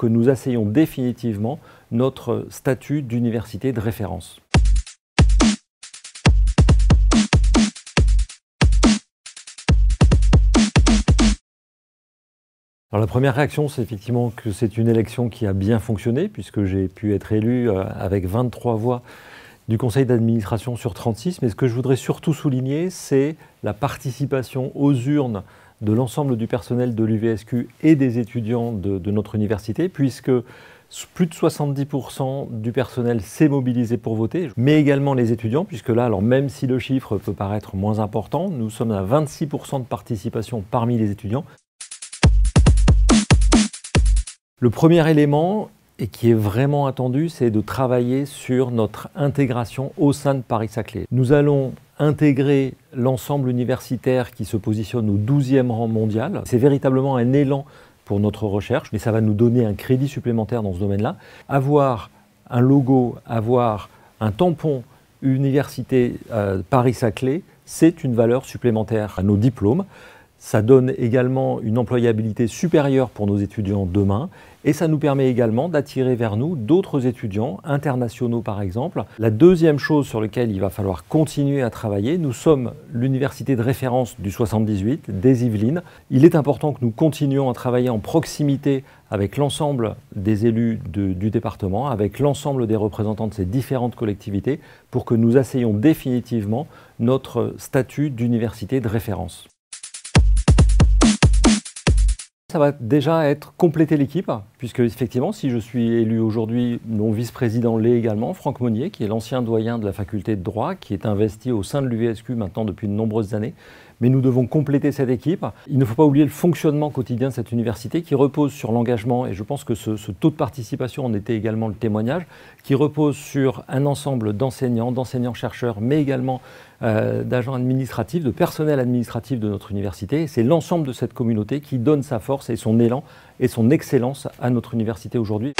que nous assayions définitivement notre statut d'université de référence. Alors la première réaction, c'est effectivement que c'est une élection qui a bien fonctionné, puisque j'ai pu être élu avec 23 voix du conseil d'administration sur 36. Mais ce que je voudrais surtout souligner, c'est la participation aux urnes de l'ensemble du personnel de l'UVSQ et des étudiants de notre université, puisque plus de 70% du personnel s'est mobilisé pour voter, mais également les étudiants, puisque là, alors même si le chiffre peut paraître moins important, nous sommes à 26% de participation parmi les étudiants. Le premier élément, et qui est vraiment attendu, c'est de travailler sur notre intégration au sein de Paris-Saclay. Nous allons intégrer l'ensemble universitaire qui se positionne au 12e rang mondial. C'est véritablement un élan pour notre recherche, mais ça va nous donner un crédit supplémentaire dans ce domaine-là. Avoir un logo, avoir un tampon Université Paris-Saclay, c'est une valeur supplémentaire à nos diplômes. Ça donne également une employabilité supérieure pour nos étudiants demain et ça nous permet également d'attirer vers nous d'autres étudiants internationaux par exemple. La deuxième chose sur laquelle il va falloir continuer à travailler, nous sommes l'université de référence du 78, des Yvelines. Il est important que nous continuions à travailler en proximité avec l'ensemble des élus du département, avec l'ensemble des représentants de ces différentes collectivités pour que nous assayions définitivement notre statut d'université de référence. Ça va déjà être compléter l'équipe, puisque effectivement, si je suis élu aujourd'hui, mon vice-président l'est également, Franck Monnier, qui est l'ancien doyen de la faculté de droit, qui est investi au sein de l'UVSQ maintenant depuis de nombreuses années. Mais nous devons compléter cette équipe. Il ne faut pas oublier le fonctionnement quotidien de cette université qui repose sur l'engagement, et je pense que ce taux de participation en était également le témoignage, qui repose sur un ensemble d'enseignants, d'enseignants-chercheurs, mais également d'agents administratifs, de personnel administratif de notre université. C'est l'ensemble de cette communauté qui donne sa force et son élan et son excellence à notre université aujourd'hui.